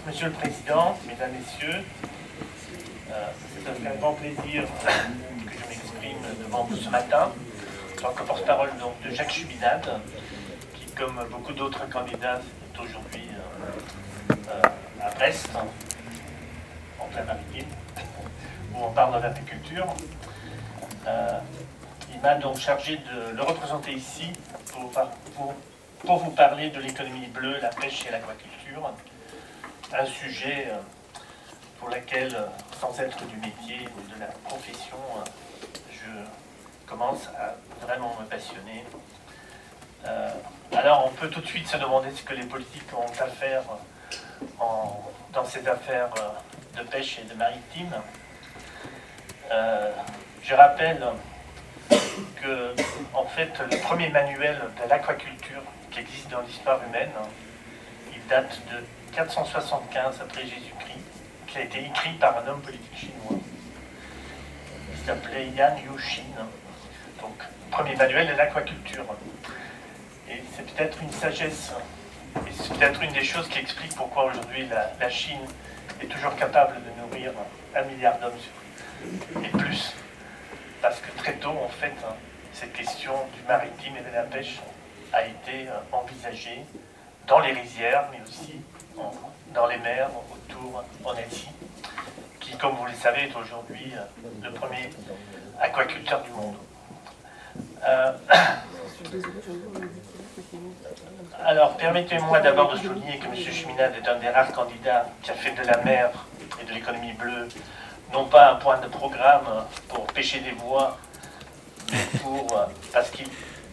Monsieur le Président, Mesdames, Messieurs, c'est avec un grand plaisir que je m'exprime devant vous ce matin, en tant que porte-parole de Jacques Chubinade, qui, comme beaucoup d'autres candidats, est aujourd'hui à Brest, en plein maritime, où on parle de l'agriculture. Il m'a donc chargé de le représenter ici pour vous parler de l'économie bleue, la pêche et l'aquaculture, un sujet pour lequel, sans être du métier ou de la profession, je commence à vraiment me passionner. Alors on peut tout de suite se demander ce que les politiques ont à faire dans ces affaires de pêche et de maritime. Je rappelle que, en fait, le premier manuel de l'aquaculture qui existe dans l'histoire humaine, il date de 475 après Jésus-Christ, qui a été écrit par un homme politique chinois. Il s'appelait Yan Yuxin. Donc, premier manuel de l'aquaculture. Et c'est peut-être une sagesse, et c'est peut-être une des choses qui explique pourquoi aujourd'hui la Chine est toujours capable de nourrir 1 milliard d'hommes et plus. Parce que très tôt, en fait, cette question du maritime et de la pêche a été envisagée dans les rizières, mais aussi dans les mers autour en Asie, qui, comme vous le savez, est aujourd'hui le premier aquaculteur du monde. Alors, permettez-moi d'abord de souligner que M. Chubinade est un des rares candidats qui a fait de la mer et de l'économie bleue non pas un point de programme pour pêcher des voies, mais parce qu'il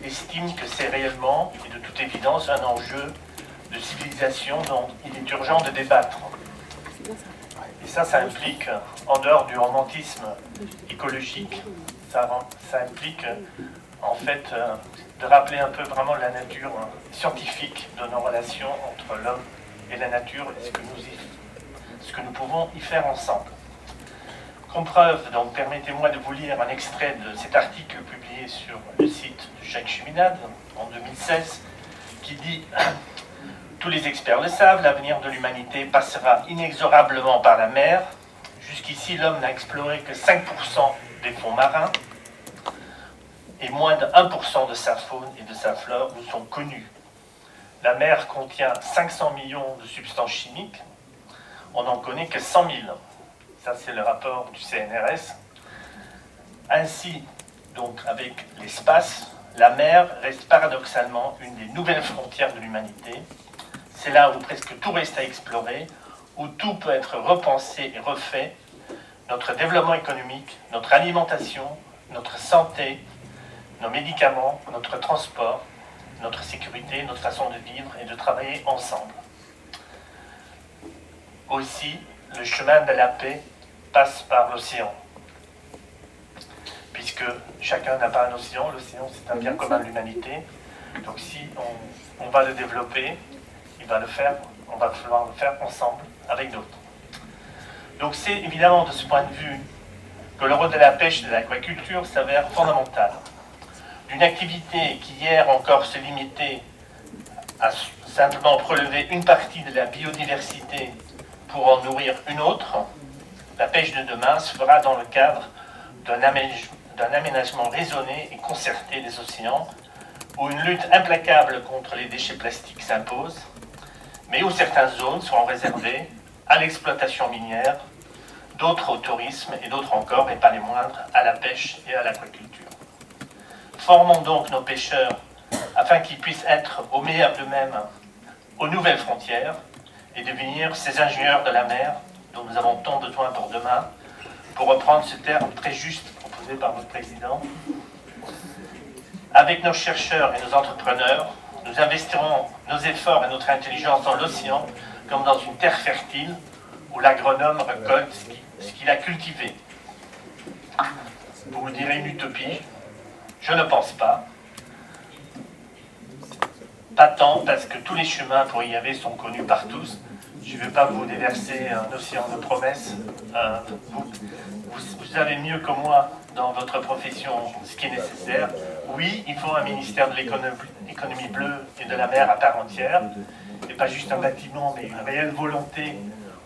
estime que c'est réellement, et de toute évidence, un enjeu de civilisation dont il est urgent de débattre. Et ça implique, en dehors du romantisme écologique, ça implique, en fait, de rappeler un peu vraiment la nature scientifique de nos relations entre l'homme et la nature et ce que nous pouvons y faire ensemble. Comme preuve, donc, permettez-moi de vous lire un extrait de cet article publié sur le site de Jacques Chubinade en 2016, qui dit « Tous les experts le savent, l'avenir de l'humanité passera inexorablement par la mer. Jusqu'ici, l'homme n'a exploré que 5% des fonds marins et moins de 1% de sa faune et de sa flore nous sont connus. La mer contient 500 millions de substances chimiques, on n'en connaît que 100 000. Ça, c'est le rapport du CNRS. Ainsi, donc, avec l'espace, la mer reste paradoxalement une des nouvelles frontières de l'humanité. C'est là où presque tout reste à explorer, où tout peut être repensé et refait. Notre développement économique, notre alimentation, notre santé, nos médicaments, notre transport, notre sécurité, notre façon de vivre et de travailler ensemble. Aussi, le chemin de la paix passe par l'océan. Puisque chacun n'a pas un océan, l'océan c'est un bien commun de l'humanité. Donc si on va le développer, on va falloir le faire ensemble avec d'autres. Donc c'est évidemment de ce point de vue que le rôle de la pêche et de l'aquaculture s'avère fondamental. D'une activité qui hier encore se limitait à simplement prélever une partie de la biodiversité pour en nourrir une autre, la pêche de demain se fera dans le cadre d'un aménagement raisonné et concerté des océans, où une lutte implacable contre les déchets plastiques s'impose, mais où certaines zones seront réservées à l'exploitation minière, d'autres au tourisme et d'autres encore, et pas les moindres, à la pêche et à l'aquaculture. Formons donc nos pêcheurs afin qu'ils puissent être au meilleur d'eux-mêmes aux nouvelles frontières et devenir ces ingénieurs de la mer dont nous avons tant besoin pour demain, pour reprendre ce terme très juste proposé par notre président. Avec nos chercheurs et nos entrepreneurs, nous investirons nos efforts et notre intelligence dans l'océan comme dans une terre fertile où l'agronome récolte ce qu'il a cultivé. Vous me direz une utopie, je ne pense pas. Pas tant parce que tous les chemins pour y arriver sont connus par tous, Je ne vais pas vous déverser un océan de promesses. Vous savez mieux que moi dans votre profession ce qui est nécessaire. Oui, il faut un ministère de l'économie bleue et de la mer à part entière, et pas juste un bâtiment, mais une réelle volonté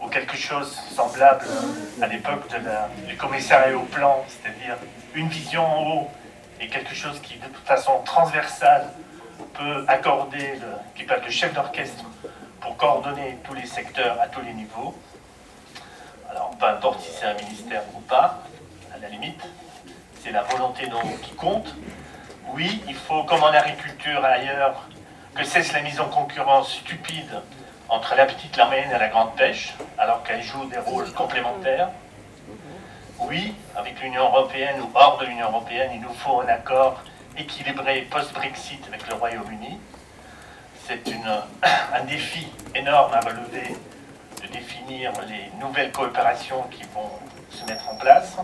ou quelque chose semblable à l'époque du commissariat au plan, c'est-à-dire une vision en haut et quelque chose qui, de toute façon transversale, peut accorder, qui peut être le chef d'orchestre pour coordonner tous les secteurs à tous les niveaux. Alors, peu importe si c'est un ministère ou pas, à la limite, c'est la volonté qui compte. Oui, il faut, comme en agriculture et ailleurs, que cesse la mise en concurrence stupide entre la petite, la moyenne et la grande pêche, alors qu'elles jouent des rôles complémentaires. Oui, avec l'Union européenne ou hors de l'Union européenne, il nous faut un accord équilibré post-Brexit avec le Royaume-Uni. C'est un défi énorme à relever de définir les nouvelles coopérations qui vont se mettre en place.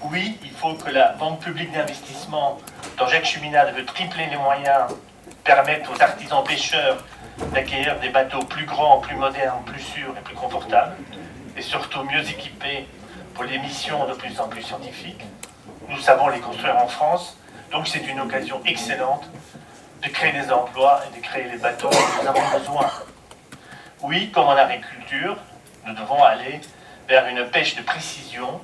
Oui, il faut que la Banque publique d'investissement, dont Jacques Cheminade veut tripler les moyens, permette aux artisans pêcheurs d'acquérir des bateaux plus grands, plus modernes, plus sûrs et plus confortables, et surtout mieux équipés pour les missions de plus en plus scientifiques. Nous savons les construire en France, donc c'est une occasion excellente de créer des emplois et de créer les bateaux dont nous avons besoin. Oui, comme en agriculture, nous devons aller vers une pêche de précision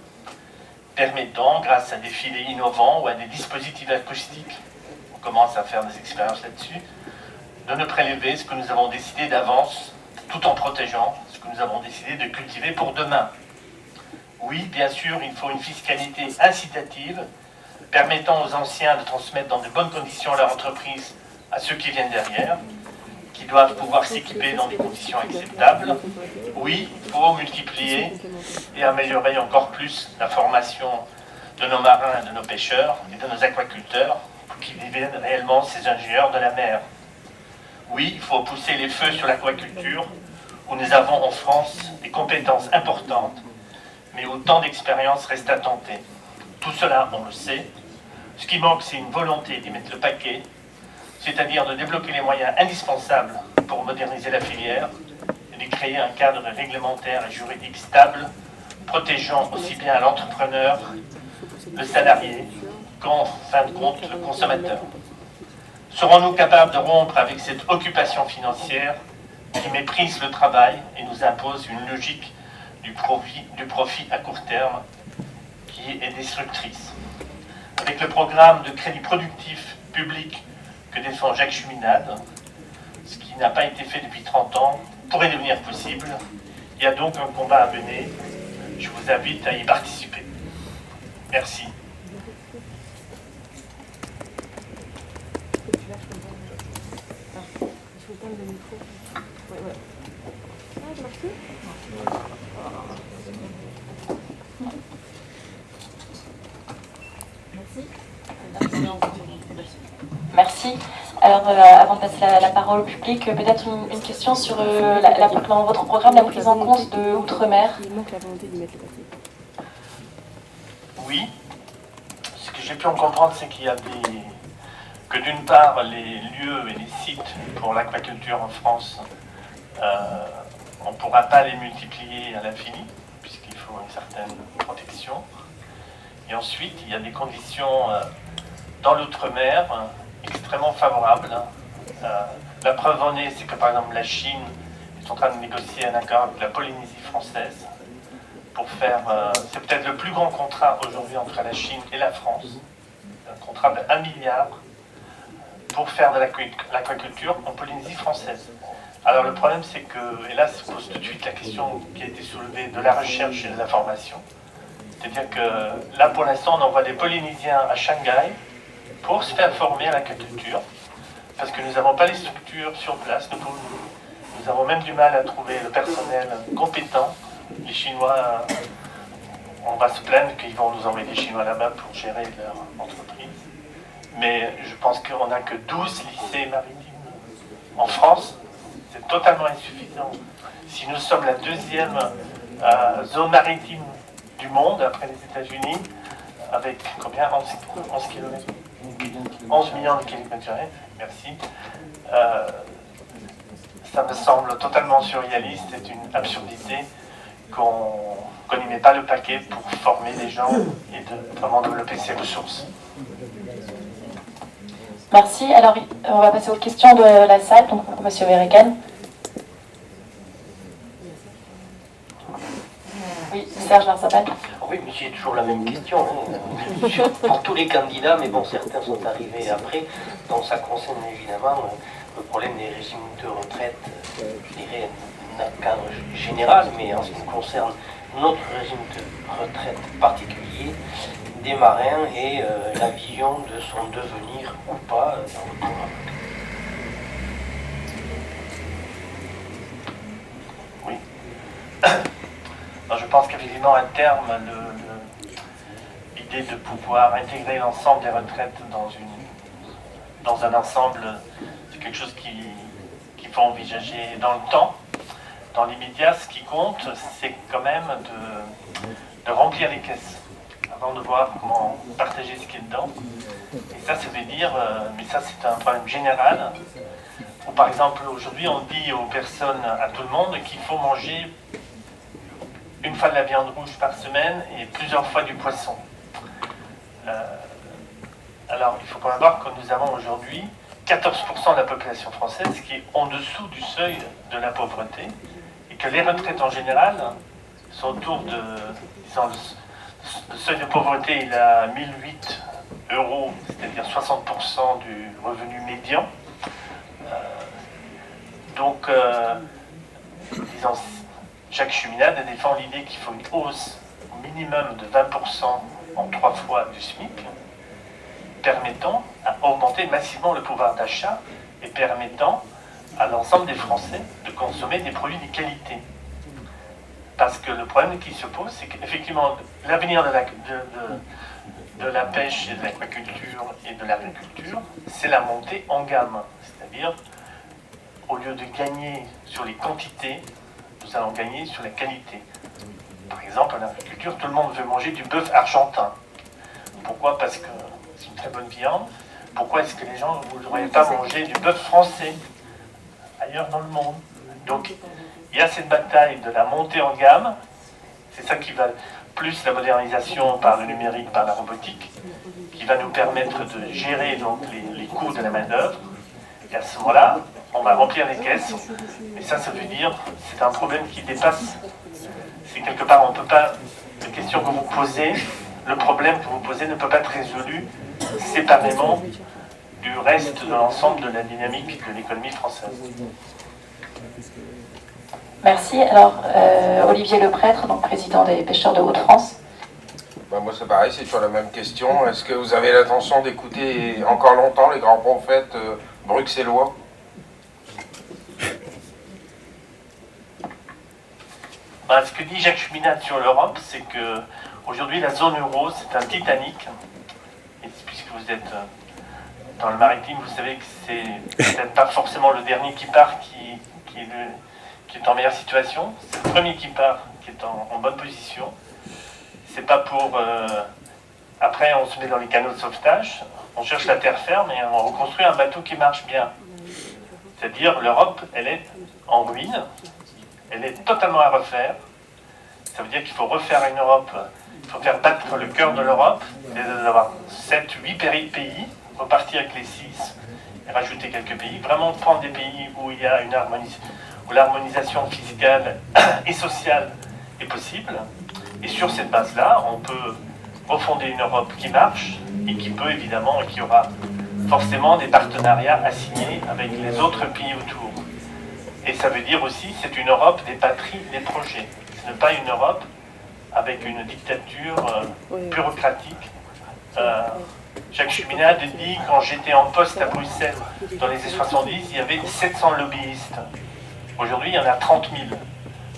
permettant, grâce à des filets innovants ou à des dispositifs acoustiques, on commence à faire des expériences là-dessus, de ne prélever ce que nous avons décidé d'avance, tout en protégeant ce que nous avons décidé de cultiver pour demain. Oui, bien sûr, il faut une fiscalité incitative, permettant aux anciens de transmettre dans de bonnes conditions leur entreprise à ceux qui viennent derrière, qui doivent pouvoir s'équiper dans des conditions acceptables. Oui, il faut multiplier et améliorer encore plus la formation de nos marins et de nos pêcheurs et de nos aquaculteurs pour qu'ils deviennent réellement ces ingénieurs de la mer. Oui, il faut pousser les feux sur l'aquaculture où nous avons en France des compétences importantes, mais autant d'expériences restent à tenter. Tout cela, on le sait. Ce qui manque, c'est une volonté d'y mettre le paquet, c'est-à-dire de débloquer les moyens indispensables pour moderniser la filière et de créer un cadre réglementaire et juridique stable, protégeant aussi bien l'entrepreneur, le salarié, qu'en fin de compte, le consommateur. Serons-nous capables de rompre avec cette occupation financière qui méprise le travail et nous impose une logique du profit à court terme qui est destructrice? Avec le programme de crédit productif public que défend Jacques Cheminade, ce qui n'a pas été fait depuis 30 ans, pourrait devenir possible. Il y a donc un combat à mener. Je vous invite à y participer. Merci. Merci. Alors, avant de passer la parole au public, peut-être une question sur dans votre programme, la prise en compte de Outre-mer. Oui. Ce que j'ai pu en comprendre, c'est qu'il y a que d'une part, les lieux et les sites pour l'aquaculture en France, on ne pourra pas les multiplier à l'infini, puisqu'il faut une certaine protection. Et ensuite, il y a des conditions dans l'outre-mer extrêmement favorables. La preuve en est, c'est que par exemple la Chine est en train de négocier un accord avec la Polynésie française pour faire, c'est peut-être le plus grand contrat aujourd'hui entre la Chine et la France, un contrat de 1 milliard pour faire de l'aquaculture en Polynésie française. Alors le problème c'est que, et là se pose tout de suite la question qui a été soulevée de la recherche et de la formation, c'est-à-dire que là pour l'instant on envoie des Polynésiens à Shanghai pour se faire former à l'aquaculture, parce que nous n'avons pas les structures sur place, nous avons même du mal à trouver le personnel compétent. Les Chinois, on va se plaindre qu'ils vont nous envoyer des Chinois là-bas pour gérer leur entreprise. Mais je pense qu'on n'a que 12 lycées maritimes en France. C'est totalement insuffisant. Si nous sommes la deuxième zone maritime du monde, après les États-Unis, avec combien 11 km 11 millions de kilomètres carrés, merci. Ça me semble totalement surréaliste, c'est une absurdité qu'on n'y met pas le paquet pour former les gens et de vraiment développer ces ressources. Merci. Alors, on va passer aux questions de la salle, donc pour M. Verrecken. Oui, Serge Larsapel. Oui, mais j'ai toujours la même question, hein, pour tous les candidats, mais bon, certains sont arrivés après, donc ça concerne évidemment le problème des régimes de retraite, je dirais, dans un cadre général, mais en ce qui concerne notre régime de retraite particulier, des marins et la vision de son devenir ou pas dans le programme. Oui. Alors, je pense qu'effectivement, à terme, l'idée de pouvoir intégrer l'ensemble des retraites dans un ensemble, c'est quelque chose qu'il faut envisager dans le temps. Dans l'immédiat, ce qui compte, c'est quand même de remplir les caisses avant de voir comment partager ce qui est dedans. Et ça veut dire, mais ça c'est un problème général, où par exemple aujourd'hui on dit aux personnes, à tout le monde, qu'il faut manger une fois de la viande rouge par semaine et plusieurs fois du poisson. Alors il faut quand même voir que nous avons aujourd'hui 14% de la population française qui est en dessous du seuil de la pauvreté, et que les retraites en général sont autour de, disons, le seuil de pauvreté il est à 1008 euros, c'est-à-dire 60% du revenu médian. Donc, disons, Jacques Cheminade défend l'idée qu'il faut une hausse au minimum de 20% en 3 fois du SMIC, permettant à augmenter massivement le pouvoir d'achat et permettant à l'ensemble des Français de consommer des produits de qualité. Parce que le problème qui se pose, c'est qu'effectivement, l'avenir de la pêche et de l'aquaculture et de l'agriculture, c'est la montée en gamme. C'est-à-dire, au lieu de gagner sur les quantités, nous allons gagner sur la qualité. Par exemple, en agriculture, tout le monde veut manger du bœuf argentin. Pourquoi? Parce que c'est une très bonne viande. Pourquoi est-ce que les gens ne voudraient pas manger du bœuf français ailleurs dans le monde? Donc, il y a cette bataille de la montée en gamme. C'est ça qui va, plus la modernisation par le numérique, par la robotique, qui va nous permettre de gérer donc les coûts de la main-d'œuvre. Et à ce moment-là, on va remplir les caisses. Et ça veut dire, c'est un problème qui dépasse. C'est quelque part, on ne peut pas, la question que vous posez, le problème que vous posez ne peut pas être résolu séparément du reste de l'ensemble de la dynamique de l'économie française. Merci. Alors, Olivier Leprêtre, donc président des pêcheurs de Hauts-de-France. Moi c'est pareil, c'est toujours la même question. Est-ce que vous avez l'intention d'écouter encore longtemps les grands prophètes bruxellois? Ce que dit Jacques Cheminade sur l'Europe, c'est que aujourd'hui la zone euro, c'est un Titanic. Et puisque vous êtes dans le maritime, vous savez que c'est peut-être pas forcément le dernier qui part qui est en meilleure situation. C'est le premier qui part qui est en bonne position. C'est pas pour... après, on se met dans les canaux de sauvetage, on cherche la terre ferme et on reconstruit un bateau qui marche bien. C'est-à-dire, l'Europe, elle est en ruine, elle est totalement à refaire. Ça veut dire qu'il faut refaire une Europe, il faut faire battre le cœur de l'Europe, c'est d'avoir 7, 8 pays, repartir avec les 6 et rajouter quelques pays. Vraiment prendre des pays où il y a une où l'harmonisation fiscale et sociale est possible. Et sur cette base-là, on peut refonder une Europe qui marche et qui peut évidemment, et qui aura forcément des partenariats à signer avec les autres pays autour. Et ça veut dire aussi, c'est une Europe des patries, des projets. Ce n'est pas une Europe avec une dictature bureaucratique. Jacques Cheminade dit, quand j'étais en poste à Bruxelles dans les années 70, il y avait 700 lobbyistes. Aujourd'hui, il y en a 30 000.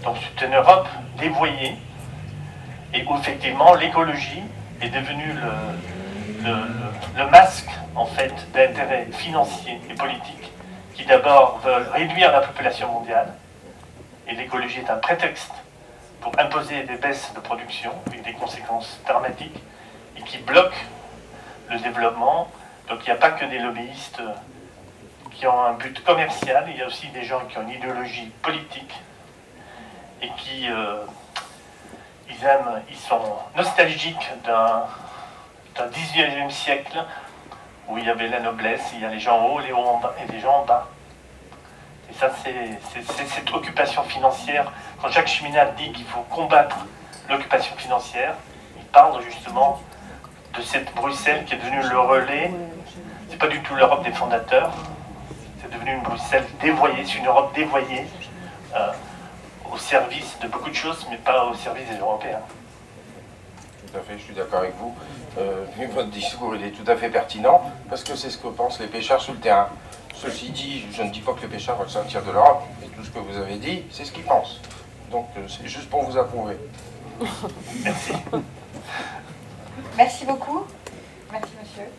Donc c'est une Europe dévoyée et où effectivement l'écologie est devenue le masque en fait d'intérêts financiers et politiques qui d'abord veulent réduire la population mondiale, et l'écologie est un prétexte pour imposer des baisses de production avec des conséquences dramatiques et qui bloquent le développement. Donc il n'y a pas que des lobbyistes qui ont un but commercial, il y a aussi des gens qui ont une idéologie politique et qui ils sont nostalgiques d'un 19e siècle où il y avait la noblesse, il y a les gens hauts, les hauts en bas et les gens en bas. Et ça, c'est cette occupation financière. Quand Jacques Cheminade dit qu'il faut combattre l'occupation financière, il parle justement de cette Bruxelles qui est devenue le relais. C'est pas du tout l'Europe des fondateurs, c'est devenu une Bruxelles dévoyée, c'est une Europe dévoyée au service de beaucoup de choses, mais pas au service des Européens. Tout à fait, je suis d'accord avec vous. Votre discours, il est tout à fait pertinent, parce que c'est ce que pensent les pêcheurs sur le terrain. Ceci dit, je ne dis pas que les pêcheurs veulent sortir de l'Europe, mais tout ce que vous avez dit, c'est ce qu'ils pensent. Donc c'est juste pour vous approuver. Merci. Merci beaucoup. Merci, monsieur.